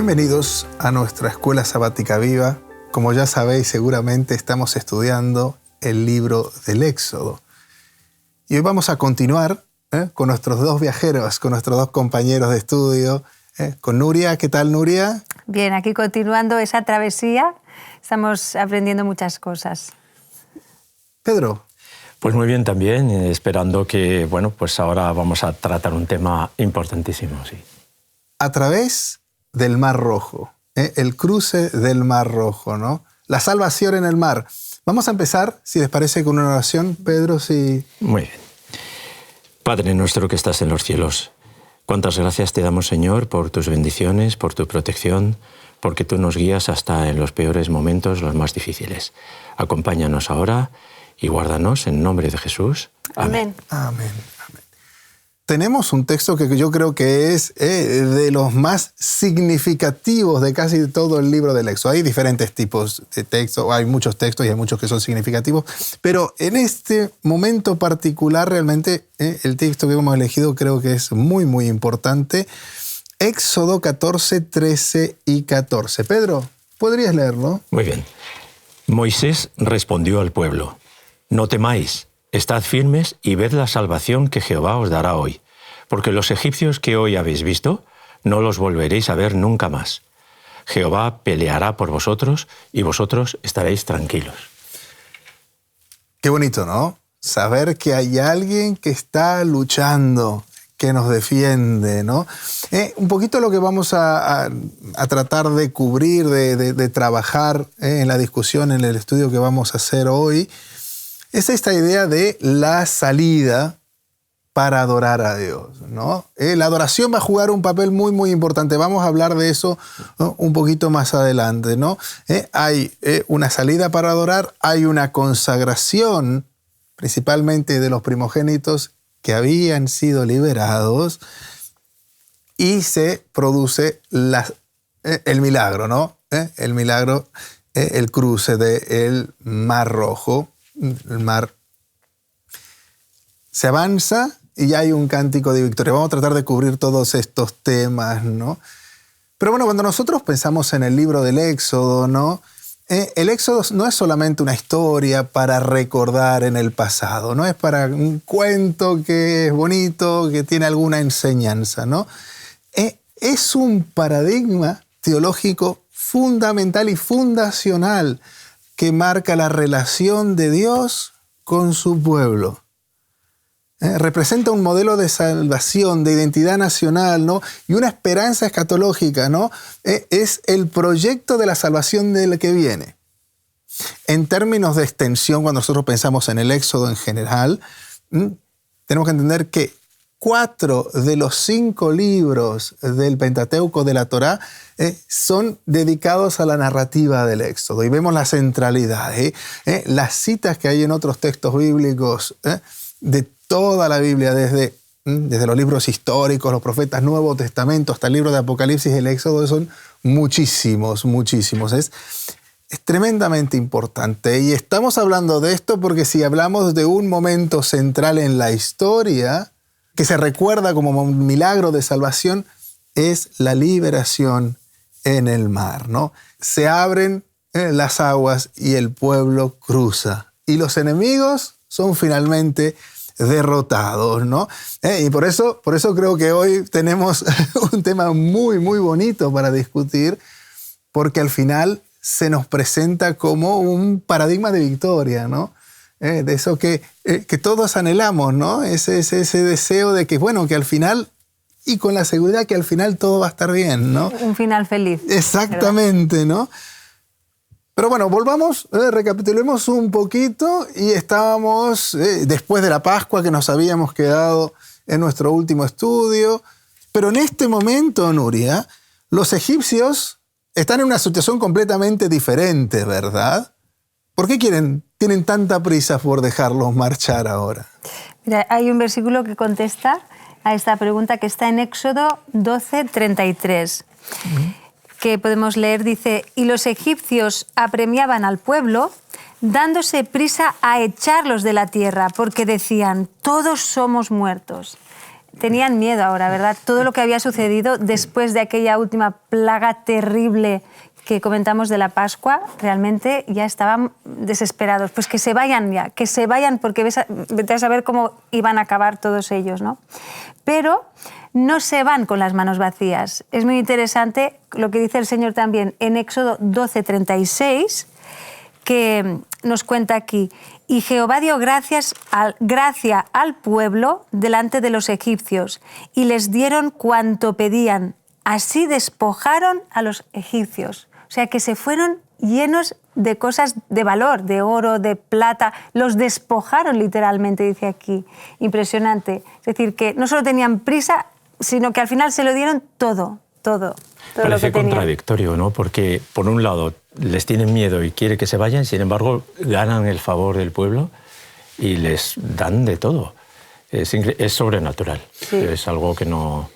Bienvenidos a nuestra Escuela Sabática Viva. Como ya sabéis, seguramente estamos estudiando el libro del Éxodo. Y hoy vamos a continuar con nuestros dos viajeros, con nuestros dos compañeros de estudio, con Nuria. ¿Qué tal, Nuria? Bien, aquí continuando esa travesía, estamos aprendiendo muchas cosas. Pedro. Pues muy bien también, esperando que, pues ahora vamos a tratar un tema importantísimo, sí. A través del Mar Rojo, el cruce del Mar Rojo, ¿no? La salvación en el mar. Vamos a empezar, si les parece, con una oración. Pedro, si... Muy bien. Padre nuestro que estás en los cielos, cuántas gracias te damos, Señor, por tus bendiciones, por tu protección, porque tú nos guías hasta en los peores momentos, los más difíciles. Acompáñanos ahora y guárdanos en nombre de Jesús. Amén. Amén. Amén. Tenemos un texto que yo creo que es de los más significativos de casi todo el libro del Éxodo. Hay diferentes tipos de textos, hay muchos textos y hay muchos que son significativos, pero en este momento particular realmente el texto que hemos elegido creo que es muy, muy importante. Éxodo 14, 13 y 14. Pedro, ¿podrías leerlo? Muy bien. Moisés respondió al pueblo: no temáis. Estad firmes y ved la salvación que Jehová os dará hoy, porque los egipcios que hoy habéis visto, no los volveréis a ver nunca más. Jehová peleará por vosotros y vosotros estaréis tranquilos. Qué bonito, ¿no? Saber que hay alguien que está luchando, que nos defiende, ¿no? Un poquito lo que vamos a tratar de cubrir, de trabajar en la discusión, en el estudio que vamos a hacer hoy, es esta idea de la salida para adorar a Dios, ¿no? La adoración va a jugar un papel muy, muy importante. Vamos a hablar de eso, ¿no?, un poquito más adelante, ¿no? Hay una salida para adorar, hay una consagración, principalmente de los primogénitos que habían sido liberados, y se produce el milagro, ¿no? El milagro, el cruce del Mar Rojo. El mar se avanza y ya hay un cántico de victoria. Vamos a tratar de cubrir todos estos temas, ¿no? Pero bueno, cuando nosotros pensamos en el libro del Éxodo, ¿no? El Éxodo no es solamente una historia para recordar en el pasado, no es para un cuento que es bonito, que tiene alguna enseñanza, ¿no? Es un paradigma teológico fundamental y fundacional que marca la relación de Dios con su pueblo. Representa un modelo de salvación, de identidad nacional, ¿no? Y una esperanza escatológica, ¿no? Es el proyecto de la salvación del que viene. En términos de extensión, cuando nosotros pensamos en el Éxodo en general, tenemos que entender que 4 de los 5 libros del Pentateuco de la Torá son dedicados a la narrativa del Éxodo. Y vemos la centralidad, las citas que hay en otros textos bíblicos de toda la Biblia, desde los libros históricos, los profetas, Nuevo Testamento, hasta el libro de Apocalipsis y el Éxodo, son muchísimos, muchísimos. Es tremendamente importante. Y estamos hablando de esto porque si hablamos de un momento central en la historia, que se recuerda como un milagro de salvación, es la liberación en el mar, ¿no? Se abren las aguas y el pueblo cruza. Y los enemigos son finalmente derrotados, ¿no? Y por eso creo que hoy tenemos un tema muy, muy bonito para discutir, porque al final se nos presenta como un paradigma de victoria, ¿no? De eso que todos anhelamos, ¿no? Ese deseo de que, bueno, que al final, y con la seguridad que al final todo va a estar bien, ¿no? Un final feliz. Exactamente, ¿verdad? ¿No? Pero bueno, volvamos, recapitulemos un poquito, y estábamos después de la Pascua, que nos habíamos quedado en nuestro último estudio, pero en este momento, Nuria, los egipcios están en una situación completamente diferente, ¿verdad? ¿Por qué tienen tanta prisa por dejarlos marchar ahora? Mira, hay un versículo que contesta a esta pregunta que está en Éxodo 12, 33, que podemos leer, dice: y los egipcios apremiaban al pueblo, dándose prisa a echarlos de la tierra, porque decían: todos somos muertos. tenían miedo ahora, ¿verdad? Todo lo que había sucedido después de aquella última plaga terrible que comentamos de la Pascua, realmente ya estaban desesperados. Pues que se vayan ya, que se vayan, porque vete a saber cómo iban a acabar todos ellos, ¿no? Pero no se van con las manos vacías. Es muy interesante lo que dice el Señor también en Éxodo 12:36, que nos cuenta aquí: y Jehová dio gracia al pueblo delante de los egipcios, y les dieron cuanto pedían. Así despojaron a los egipcios. O sea, que se fueron llenos de cosas de valor, de oro, de plata. Los despojaron literalmente, dice aquí. Impresionante. Es decir, que no solo tenían prisa, sino que al final se lo dieron todo. Parece contradictorio, ¿no? Porque por un lado les tienen miedo y quiere que se vayan, sin embargo ganan el favor del pueblo y les dan de todo. Es sobrenatural. Sí. Es algo que no...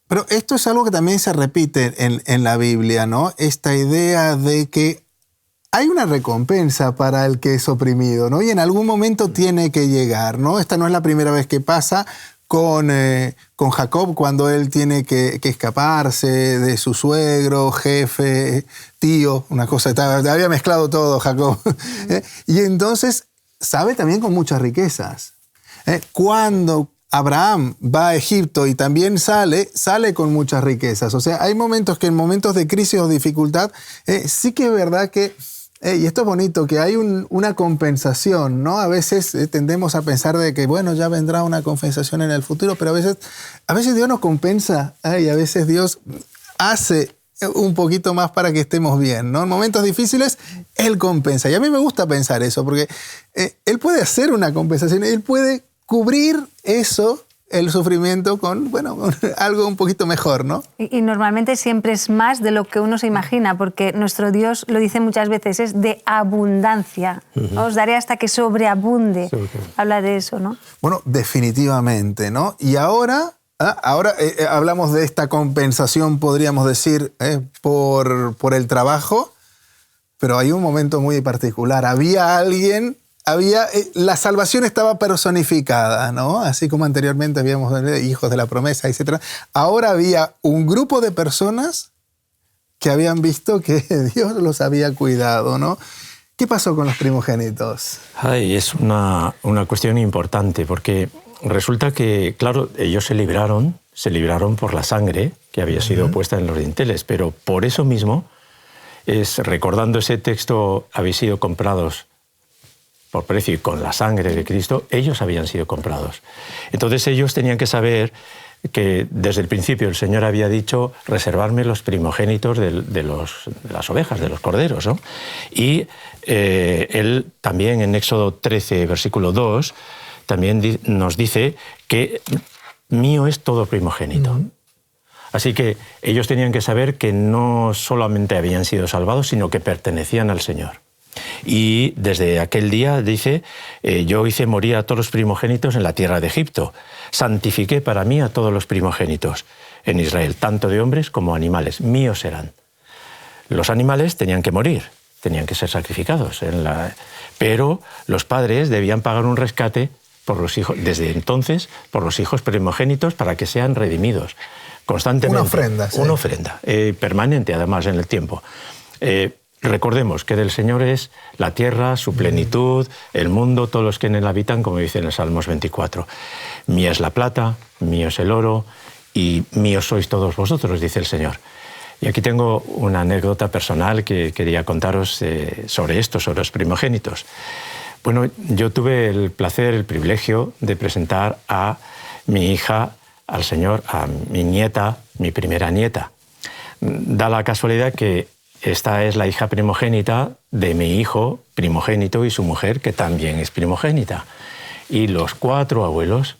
Pero esto es algo que también se repite en la Biblia, ¿no? Esta idea de que hay una recompensa para el que es oprimido, ¿no? Y en algún momento tiene que llegar, ¿no? Esta no es la primera vez que pasa con Jacob, cuando él tiene que escaparse de su suegro, jefe, tío, una cosa, había mezclado todo Jacob. Y entonces sabe también con muchas riquezas. Cuando Abraham va a Egipto y también sale con muchas riquezas. O sea, hay momentos que en momentos de crisis o dificultad, sí que es verdad que, y esto es bonito, que hay una compensación, ¿no? A veces tendemos a pensar de que, bueno, ya vendrá una compensación en el futuro, pero a veces Dios nos compensa, y a veces Dios hace un poquito más para que estemos bien, ¿no? En momentos difíciles, Él compensa. Y a mí me gusta pensar eso, porque Él puede hacer una compensación, Él puede cubrir eso, el sufrimiento, con algo un poquito mejor, ¿no? Y normalmente siempre es más de lo que uno se imagina, porque nuestro Dios, lo dice muchas veces, es de abundancia. Os daré hasta que sobreabunde. Sí, okay. Habla de eso, ¿no? Bueno, definitivamente, ¿no? Y ahora hablamos de esta compensación, podríamos decir, por el trabajo, pero hay un momento muy particular. La salvación estaba personificada, ¿no? Así como anteriormente habíamos hijos de la promesa, etc. Ahora había un grupo de personas que habían visto que Dios los había cuidado, ¿no? ¿Qué pasó con los primogénitos? Es una cuestión importante, porque resulta que, claro, ellos se libraron por la sangre que había sido puesta en los dinteles, pero por eso mismo, recordando ese texto, habéis sido comprados por precio y con la sangre de Cristo, ellos habían sido comprados. Entonces ellos tenían que saber que desde el principio el Señor había dicho reservarme los primogénitos de las ovejas, de los corderos, ¿no? Y Él también en Éxodo 13, versículo 2, también nos dice que mío es todo primogénito. Así que ellos tenían que saber que no solamente habían sido salvados, sino que pertenecían al Señor. Y desde aquel día, dice, yo hice morir a todos los primogénitos en la tierra de Egipto. Santifiqué para mí a todos los primogénitos en Israel, tanto de hombres como animales. Míos serán. Los animales tenían que morir, tenían que ser sacrificados. Pero los padres debían pagar un rescate por los hijos, desde entonces, por los hijos primogénitos para que sean redimidos constantemente. Una ofrenda. Sí. Una ofrenda, permanente además en el tiempo. Recordemos que del Señor es la tierra, su plenitud, el mundo, todos los que en él habitan, como dice en el Salmos 24. Mía es la plata, mío es el oro y míos sois todos vosotros, dice el Señor. Y aquí tengo una anécdota personal que quería contaros sobre esto, sobre los primogénitos. Bueno, yo tuve el placer, el privilegio de presentar a mi hija al Señor, a mi nieta, mi primera nieta. Da la casualidad que esta es la hija primogénita de mi hijo primogénito y su mujer, que también es primogénita. Y los 4 abuelos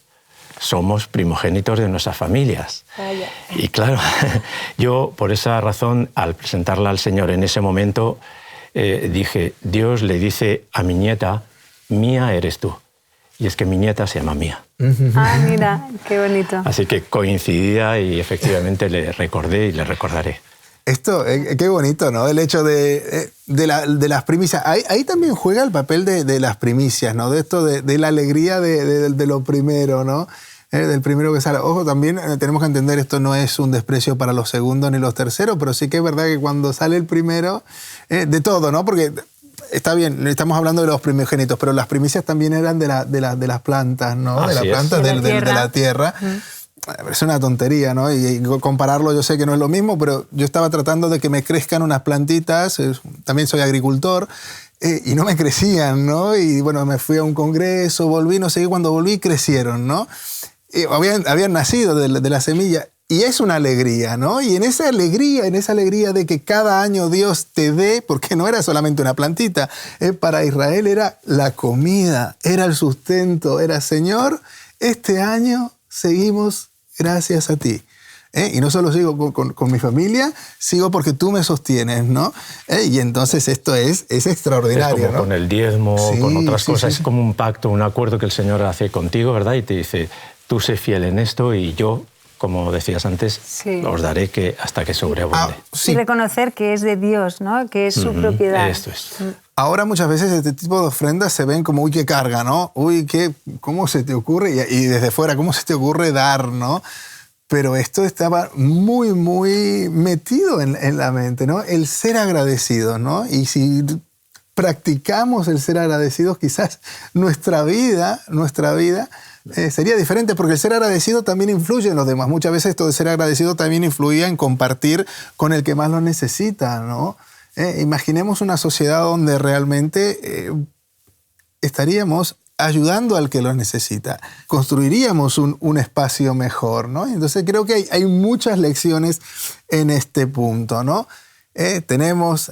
somos primogénitos de nuestras familias. Vaya. Y claro, yo por esa razón, al presentarla al Señor en ese momento, dije, Dios le dice a mi nieta, mía eres tú. Y es que mi nieta se llama Mía. Ah, mira, qué bonito. Así que coincidía y efectivamente le recordé y le recordaré. Esto, qué bonito, ¿no? El hecho de las primicias. Ahí también juega el papel de las primicias, ¿no? De esto, de la alegría de lo primero, ¿no? del primero que sale. Ojo, también tenemos que entender, esto no es un desprecio para los segundos ni los terceros, pero sí que es verdad que cuando sale el primero, de todo, ¿no? Porque está bien, estamos hablando de los primogénitos, pero las primicias también eran de las plantas, ¿no? De las plantas de la tierra. Es una tontería, ¿no? Y compararlo, yo sé que no es lo mismo, pero yo estaba tratando de que me crezcan unas plantitas, también soy agricultor, y no me crecían, ¿no? Y bueno, me fui a un congreso, volví, no sé qué, cuando volví crecieron, ¿no? Habían nacido de la semilla. Y es una alegría, ¿no? Y en esa alegría de que cada año Dios te dé, porque no era solamente una plantita, para Israel era la comida, era el sustento, era Señor, este año seguimos gracias a ti. Y no solo sigo con mi familia, sigo porque tú me sostienes, ¿no? Y entonces esto es extraordinario, es como, ¿no? Con el diezmo, sí, con otras cosas, es como un pacto, un acuerdo que el Señor hace contigo, ¿verdad? Y te dice, tú sé fiel en esto y yo, como decías antes, os daré hasta que sobreabunde. Y reconocer que es de Dios, ¿no? Que es su propiedad. Esto es. Ahora muchas veces este tipo de ofrendas se ven como, uy, qué carga, ¿no? Uy, ¿cómo se te ocurre? Y desde fuera, ¿cómo se te ocurre dar, no? Pero esto estaba muy, muy metido en la mente, ¿no? El ser agradecido, ¿no? Y si practicamos el ser agradecidos, quizás nuestra vida sería diferente, porque el ser agradecido también influye en los demás. Muchas veces esto de ser agradecido también influía en compartir con el que más lo necesita, ¿no? Imaginemos una sociedad donde realmente estaríamos ayudando al que lo necesita. Construiríamos un espacio mejor, ¿no? Entonces creo que hay muchas lecciones en este punto, ¿no? Tenemos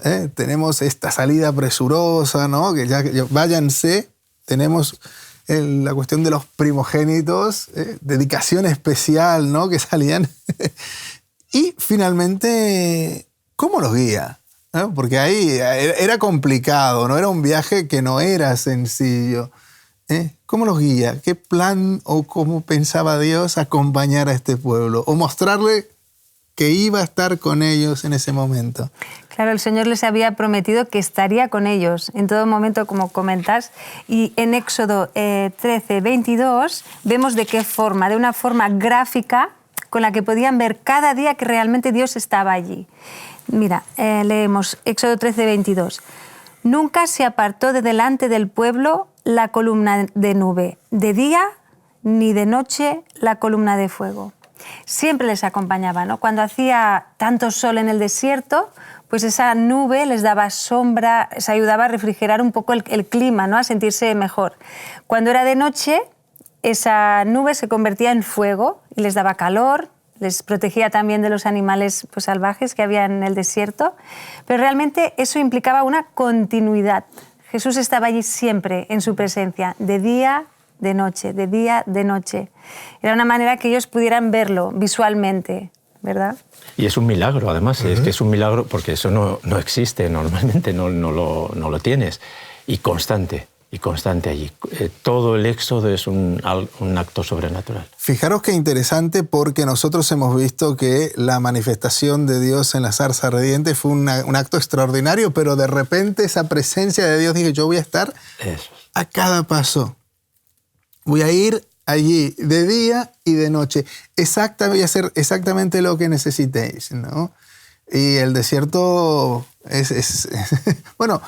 esta salida presurosa, ¿no? Que ya váyanse. Tenemos la cuestión de los primogénitos, dedicación especial, ¿no? Que salían. Y finalmente, ¿cómo los guía? ¿No? Porque ahí era complicado, ¿no? Era un viaje que no era sencillo. ¿Cómo los guía? ¿Qué plan o cómo pensaba Dios acompañar a este pueblo? O mostrarle que iba a estar con ellos en ese momento. Claro, el Señor les había prometido que estaría con ellos en todo momento, como comentas. Y en Éxodo 13, 22, vemos de qué forma, de una forma gráfica, con la que podían ver cada día que realmente Dios estaba allí. Mira, leemos Éxodo 13, 22. Nunca se apartó de delante del pueblo la columna de nube, de día ni de noche la columna de fuego. Siempre les acompañaba, ¿no? Cuando hacía tanto sol en el desierto, pues esa nube les daba sombra, les ayudaba a refrigerar un poco el clima, ¿no? A sentirse mejor. Cuando era de noche, esa nube se convertía en fuego y les daba calor, les protegía también de los animales pues, salvajes que había en el desierto, pero realmente eso implicaba una continuidad. Jesús estaba allí siempre en su presencia, de día, de noche, de día, de noche. Era una manera que ellos pudieran verlo visualmente, ¿verdad? Y es un milagro, además, es que es un milagro porque eso no existe normalmente, no lo tienes. Y constante allí. Todo el éxodo es un acto sobrenatural. Fijaros qué interesante, porque nosotros hemos visto que la manifestación de Dios en la zarza ardiente fue un acto extraordinario, pero de repente esa presencia de Dios, dije, yo voy a estar a cada paso. Voy a ir allí de día y de noche. Voy a hacer exactamente lo que necesitéis, ¿no? Y el desierto bueno,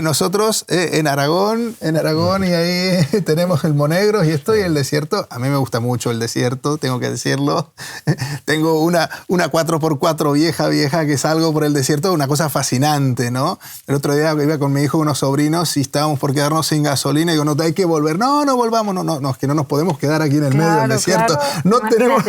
nosotros en Aragón y ahí tenemos el Monegros y esto, y el desierto, a mí me gusta mucho el desierto, tengo que decirlo. Tengo una 4x4 vieja que salgo por el desierto, una cosa fascinante, ¿no? El otro día iba con mi hijo y unos sobrinos y estábamos por quedarnos sin gasolina y digo, no, hay que volver. No, volvamos, no, es que no nos podemos quedar aquí en el medio del desierto. Claro, no tenemos,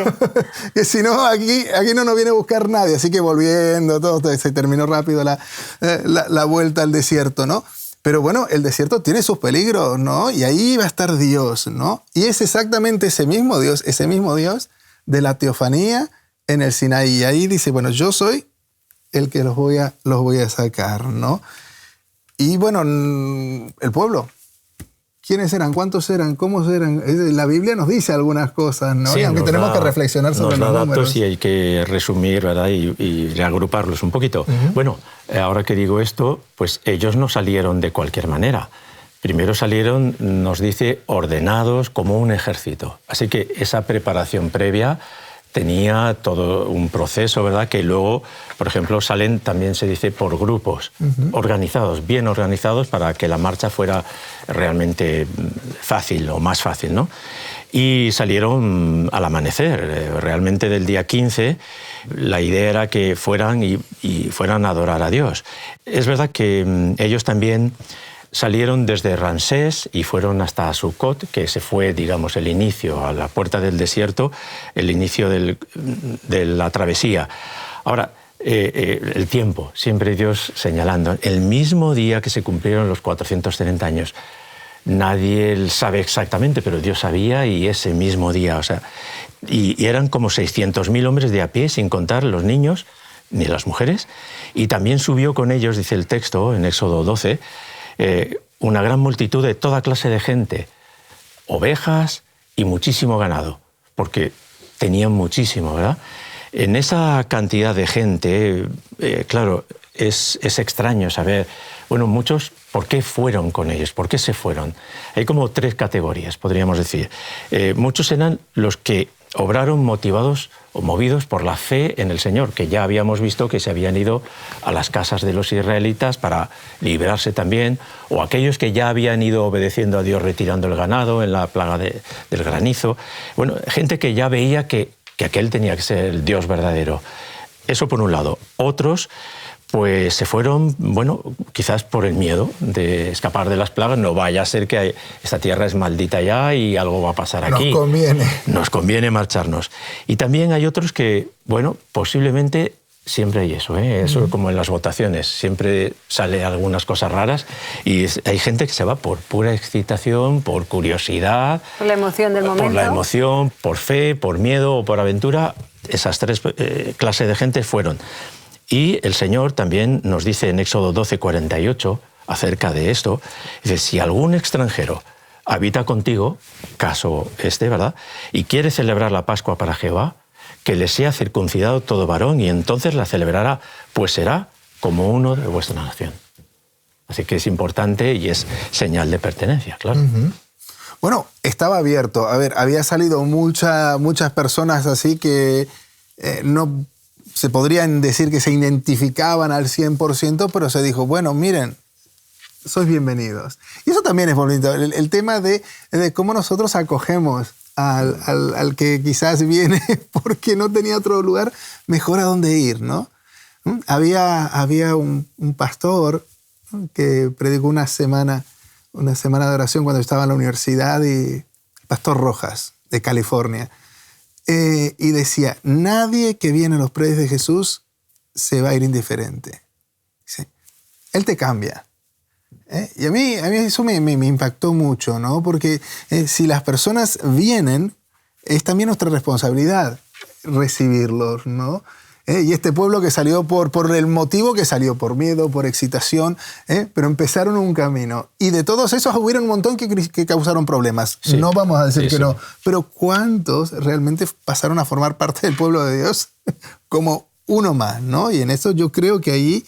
que si no, aquí no nos viene a buscar nadie, así que volviendo, todo se terminó rápido la vuelta al desierto, ¿no? Pero bueno, el desierto tiene sus peligros, ¿no? Y ahí va a estar Dios, ¿no? Y es exactamente ese mismo Dios de la teofanía en el Sinaí. Y ahí dice, bueno, yo soy el que los voy a sacar, ¿no? Y bueno, el pueblo. ¿Quiénes eran? ¿Cuántos eran? ¿Cómo eran? La Biblia nos dice algunas cosas, ¿no? Sí, y aunque tenemos que reflexionar sobre los números. Datos y hay que resumir, ¿verdad? Y reagruparlos un poquito. Bueno, ahora que digo esto, pues ellos no salieron de cualquier manera. Primero salieron, nos dice, ordenados como un ejército. Así que esa preparación previa tenía todo un proceso, ¿verdad? Que luego, por ejemplo, salen, también se dice, por grupos, organizados, bien organizados, para que la marcha fuera realmente fácil o más fácil, ¿no? Y salieron al amanecer, realmente del día 15, la idea era que fueran y fueran a adorar a Dios. Es verdad que ellos también salieron desde Ramsés y fueron hasta Sucot, que se fue, digamos, el inicio, a la puerta del desierto, el inicio de la travesía. Ahora, el tiempo, siempre Dios señalando, el mismo día que se cumplieron los 430 años. Nadie sabe exactamente, pero Dios sabía, y ese mismo día, o sea, y eran como 600.000 hombres de a pie, sin contar los niños ni las mujeres, y también subió con ellos, dice el texto en Éxodo 12, una gran multitud de toda clase de gente, ovejas y muchísimo ganado, porque tenían muchísimo, ¿verdad? En esa cantidad de gente, claro, es extraño saber, bueno, muchos, ¿por qué fueron con ellos? ¿Por qué se fueron? Hay como 3 categorías, podríamos decir. Muchos eran los que obraron motivados o movidos por la fe en el Señor, que ya habíamos visto que se habían ido a las casas de los israelitas para librarse también, o aquellos que ya habían ido obedeciendo a Dios retirando el ganado en la plaga del granizo. Bueno, gente que ya veía que aquel tenía que ser el Dios verdadero. Eso por un lado. Otros pues se fueron, bueno, quizás por el miedo de escapar de las plagas. No vaya a ser que esta tierra es maldita ya y algo va a pasar aquí. Nos conviene marcharnos. Y también hay otros que, bueno, posiblemente siempre hay eso, ¿eh? Eso como en las votaciones, siempre sale algunas cosas raras y hay gente que se va por pura excitación, por curiosidad. Por la emoción del momento. Por la emoción, por fe, por miedo o por aventura. Esas 3 clases de gente fueron. Y el Señor también nos dice en Éxodo 12:48 acerca de esto, dice, si algún extranjero habita contigo, caso este, ¿verdad?, y quiere celebrar la Pascua para Jehová, que le sea circuncidado todo varón y entonces la celebrará, pues será como uno de vuestra nación. Así que es importante y es señal de pertenencia, claro. Bueno, estaba abierto. A ver, había salido muchas personas así que no se podrían decir que se identificaban al 100%, pero se dijo, bueno, miren, sois bienvenidos. Y eso también es bonito, el tema de cómo nosotros acogemos al que quizás viene porque no tenía otro lugar mejor a dónde ir, ¿no? Había un pastor que predicó una semana de oración cuando estaba en la universidad, y el pastor Rojas, de California. Y decía, nadie que viene a los predios de Jesús se va a ir indiferente. ¿Sí? Él te cambia. Y a mí eso me impactó mucho, ¿no? Porque si las personas vienen, es también nuestra responsabilidad recibirlos, ¿no? Y este pueblo que salió por el motivo que salió, por miedo, por excitación, pero empezaron un camino. Y de todos esos hubieron un montón que causaron problemas. Sí, no vamos a decir que no. Pero ¿cuántos realmente pasaron a formar parte del pueblo de Dios como uno más, ¿no? Y en eso yo creo que ahí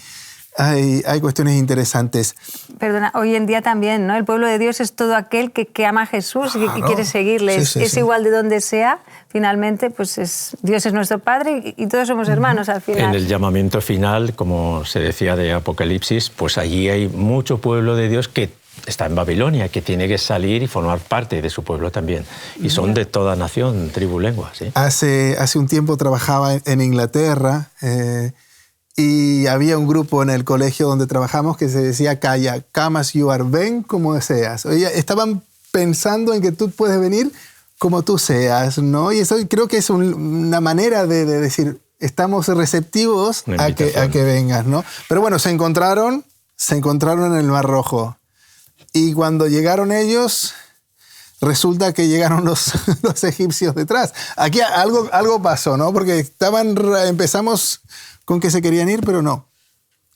hay cuestiones interesantes. Perdona, hoy en día también, ¿no? El pueblo de Dios es todo aquel que ama a Jesús, y que quiere seguirle. Sí, es igual de donde sea, finalmente, pues Dios es nuestro Padre y todos somos hermanos al final. En el llamamiento final, como se decía de Apocalipsis, pues allí hay mucho pueblo de Dios que está en Babilonia, que tiene que salir y formar parte de su pueblo también. Y son de toda nación, tribu, lengua. ¿Sí? Hace un tiempo trabajaba en Inglaterra, y había un grupo en el colegio donde trabajamos que se decía Calla, come as you are, ven como seas. Oye, estaban pensando en que tú puedes venir como tú seas, ¿no? Y eso creo que es una manera de decir, estamos receptivos a que vengas, ¿no? Pero bueno, se encontraron en el Mar Rojo. Y cuando llegaron ellos, resulta que llegaron los egipcios detrás. Aquí algo pasó, ¿no? Porque empezamos con que se querían ir, pero no.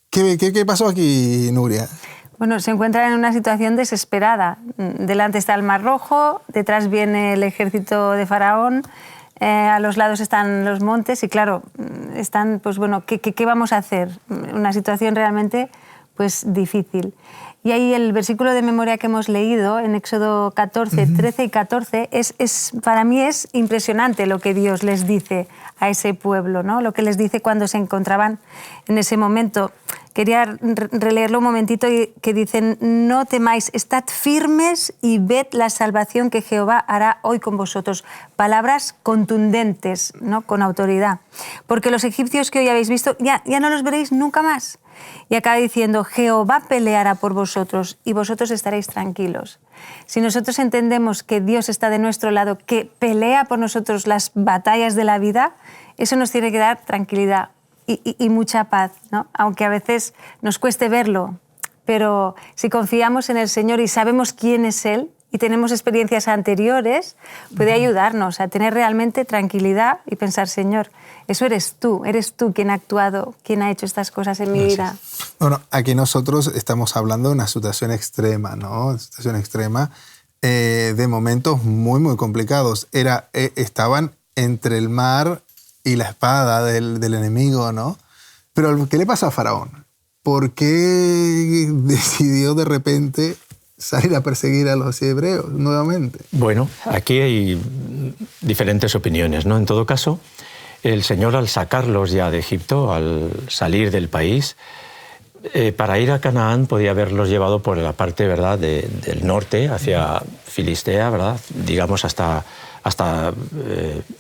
¿Qué pasó aquí, Nuria? Bueno, se encuentran en una situación desesperada. Delante está el Mar Rojo, detrás viene el ejército de Faraón, a los lados están los montes y claro, están, pues bueno, ¿qué vamos a hacer? Una situación realmente pues difícil. Y ahí el versículo de memoria que hemos leído en Éxodo 14, 13 y 14, para mí es impresionante lo que Dios les dice a ese pueblo, ¿no? Lo que les dice cuando se encontraban en ese momento. Quería releerlo un momentito, que dicen: no temáis, estad firmes y ved la salvación que Jehová hará hoy con vosotros. Palabras contundentes, ¿no? Con autoridad. Porque los egipcios que hoy habéis visto, ya no los veréis nunca más. Y acaba diciendo: Jehová peleará por vosotros y vosotros estaréis tranquilos. Si nosotros entendemos que Dios está de nuestro lado, que pelea por nosotros las batallas de la vida, eso nos tiene que dar tranquilidad y mucha paz, ¿no? Aunque a veces nos cueste verlo, pero si confiamos en el Señor y sabemos quién es Él y tenemos experiencias anteriores, puede ayudarnos a tener realmente tranquilidad y pensar: Señor, eso eres tú quien ha actuado, quien ha hecho estas cosas en mi vida. Bueno, aquí nosotros estamos hablando de una situación extrema, ¿no? Una situación extrema de momentos muy, muy complicados. Estaban entre el mar y la espada del enemigo, ¿no? Pero ¿qué le pasó a Faraón? ¿Por qué decidió de repente salir a perseguir a los hebreos nuevamente? Bueno, aquí hay diferentes opiniones, ¿no? En todo caso, el Señor, al sacarlos ya de Egipto, al salir del país, para ir a Canaán podía haberlos llevado por la parte, ¿verdad?, del norte, hacia Filistea, ¿verdad?, digamos hasta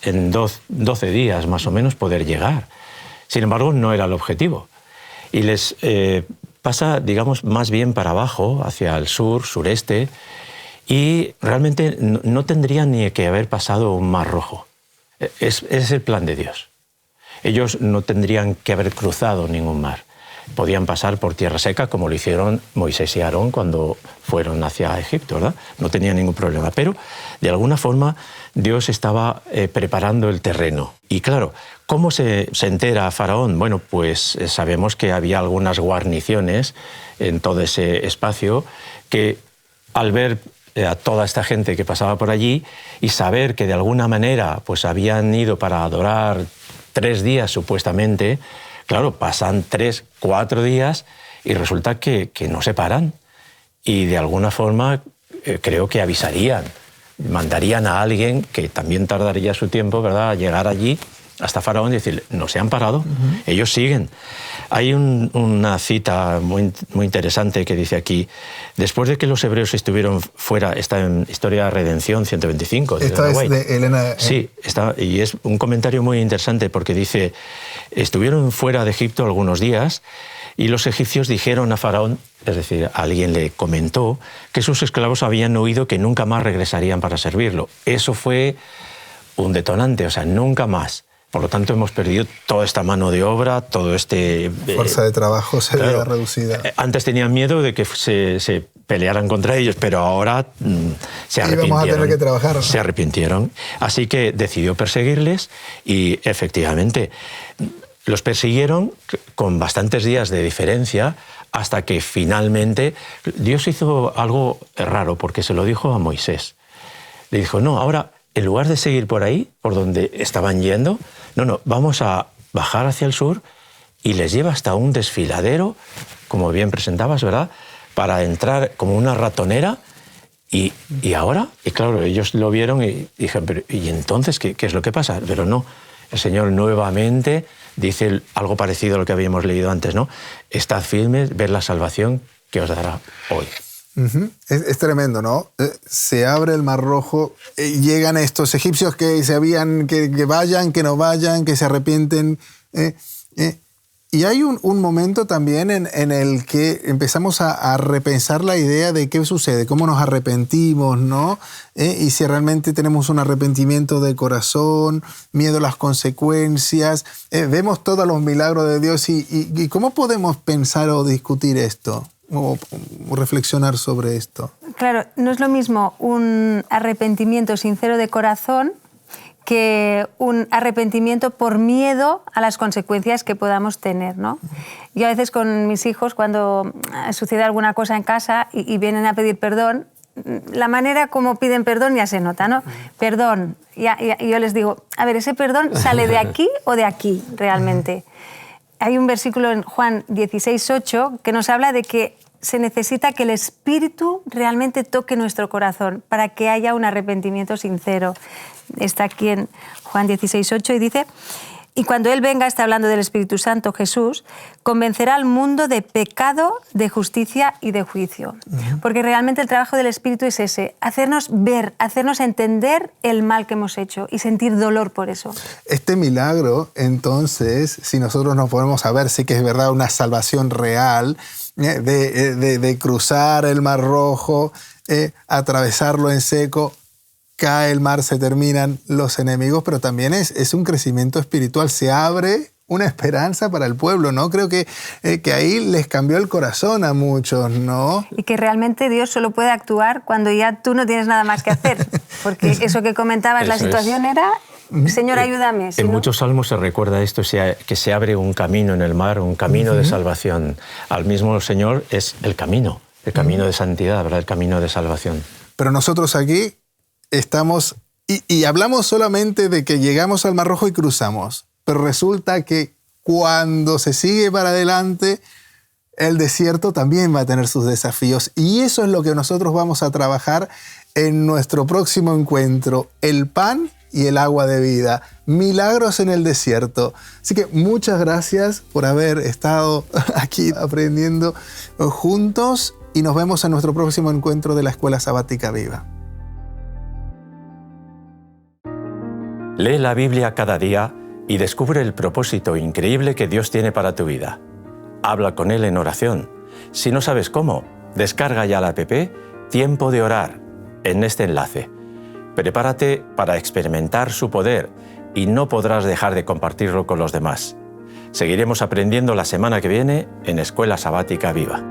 en 12 días más o menos poder llegar. Sin embargo, no era el objetivo. Y les pasa, digamos, más bien para abajo, hacia el sur, sureste, y realmente no tendrían ni que haber pasado un mar rojo. Es el plan de Dios. Ellos no tendrían que haber cruzado ningún mar. Podían pasar por tierra seca, como lo hicieron Moisés y Aarón cuando fueron hacia Egipto, ¿verdad? No tenían ningún problema. Pero, de alguna forma, Dios estaba preparando el terreno. Y claro, ¿cómo se entera Faraón? Bueno, pues sabemos que había algunas guarniciones en todo ese espacio que, al ver a toda esta gente que pasaba por allí y saber que de alguna manera pues habían ido para adorar 3 días supuestamente, claro, pasan 3, 4 días y resulta que no se paran. Y de alguna forma creo que avisarían, mandarían a alguien que también tardaría su tiempo, ¿verdad?, a llegar allí hasta Faraón y decir: no se han parado, ellos siguen. Hay una cita muy interesante que dice aquí: después de que los hebreos estuvieron fuera, está en Historia de Redención 125. Esta es de Elena. Sí, y es un comentario muy interesante porque dice: estuvieron fuera de Egipto algunos días y los egipcios dijeron a Faraón, es decir, alguien le comentó, que sus esclavos habían oído que nunca más regresarían para servirlo. Eso fue un detonante, o sea, nunca más. Por lo tanto, hemos perdido toda esta mano de obra, todo este... fuerza de trabajo se veía reducida. Antes tenían miedo de que se pelearan contra ellos, pero ahora se arrepintieron. Íbamos a tener que trabajar, ¿no? Se arrepintieron. Así que decidió perseguirles y, efectivamente, los persiguieron con bastantes días de diferencia hasta que finalmente Dios hizo algo raro, porque se lo dijo a Moisés. Le dijo: no, ahora, en lugar de seguir por ahí, por donde estaban yendo, no, vamos a bajar hacia el sur, y les lleva hasta un desfiladero, como bien presentabas, ¿verdad?, para entrar como una ratonera. ¿Y ahora? Y claro, ellos lo vieron y dijeron: pero ¿y entonces qué es lo que pasa? Pero no, el Señor nuevamente dice algo parecido a lo que habíamos leído antes, ¿no? Estad firmes, ver la salvación que os dará hoy. Es tremendo, ¿no? Se abre el Mar Rojo, llegan estos egipcios que sabían que vayan, que no vayan, que se arrepienten. Y hay un momento también en el que empezamos a repensar la idea de qué sucede, cómo nos arrepentimos, ¿no? Y si realmente tenemos un arrepentimiento de corazón, miedo a las consecuencias. Vemos todos los milagros de Dios y ¿cómo podemos pensar o discutir esto? O reflexionar sobre esto. Claro, no es lo mismo un arrepentimiento sincero de corazón que un arrepentimiento por miedo a las consecuencias que podamos tener, ¿no? Yo a veces con mis hijos, cuando sucede alguna cosa en casa y vienen a pedir perdón, la manera como piden perdón ya se nota, ¿no? Perdón. Y yo les digo: a ver, ¿ese perdón sale de aquí o de aquí realmente? Hay un versículo en Juan 16:8 que nos habla de que se necesita que el Espíritu realmente toque nuestro corazón para que haya un arrepentimiento sincero. Está aquí en Juan 16:8 y dice: y cuando Él venga, está hablando del Espíritu Santo, Jesús, convencerá al mundo de pecado, de justicia y de juicio. Porque realmente el trabajo del Espíritu es ese, hacernos ver, hacernos entender el mal que hemos hecho y sentir dolor por eso. Este milagro, entonces, si nosotros nos ponemos a ver, sí que es verdad una salvación real, de cruzar el Mar Rojo, atravesarlo en seco, cae el mar, se terminan los enemigos, pero también es un crecimiento espiritual, se abre una esperanza para el pueblo, ¿no? Creo que ahí les cambió el corazón a muchos, ¿no? Y que realmente Dios solo puede actuar cuando ya tú no tienes nada más que hacer, porque eso que comentabas, la situación era: Señor, ayúdame. En muchos salmos se recuerda esto, que se abre un camino en el mar, un camino de salvación. Al mismo Señor es el camino de santidad, ¿verdad? El camino de salvación. Pero nosotros aquí estamos y hablamos solamente de que llegamos al Mar Rojo y cruzamos, pero resulta que cuando se sigue para adelante, el desierto también va a tener sus desafíos, y eso es lo que nosotros vamos a trabajar en nuestro próximo encuentro: el pan y el agua de vida, milagros en el desierto. Así que muchas gracias por haber estado aquí aprendiendo juntos, y nos vemos en nuestro próximo encuentro de la Escuela Sabática Viva. Lee la Biblia cada día y descubre el propósito increíble que Dios tiene para tu vida. Habla con Él en oración. Si no sabes cómo, descarga ya la app Tiempo de Orar en este enlace. Prepárate para experimentar su poder y no podrás dejar de compartirlo con los demás. Seguiremos aprendiendo la semana que viene en Escuela Sabática Viva.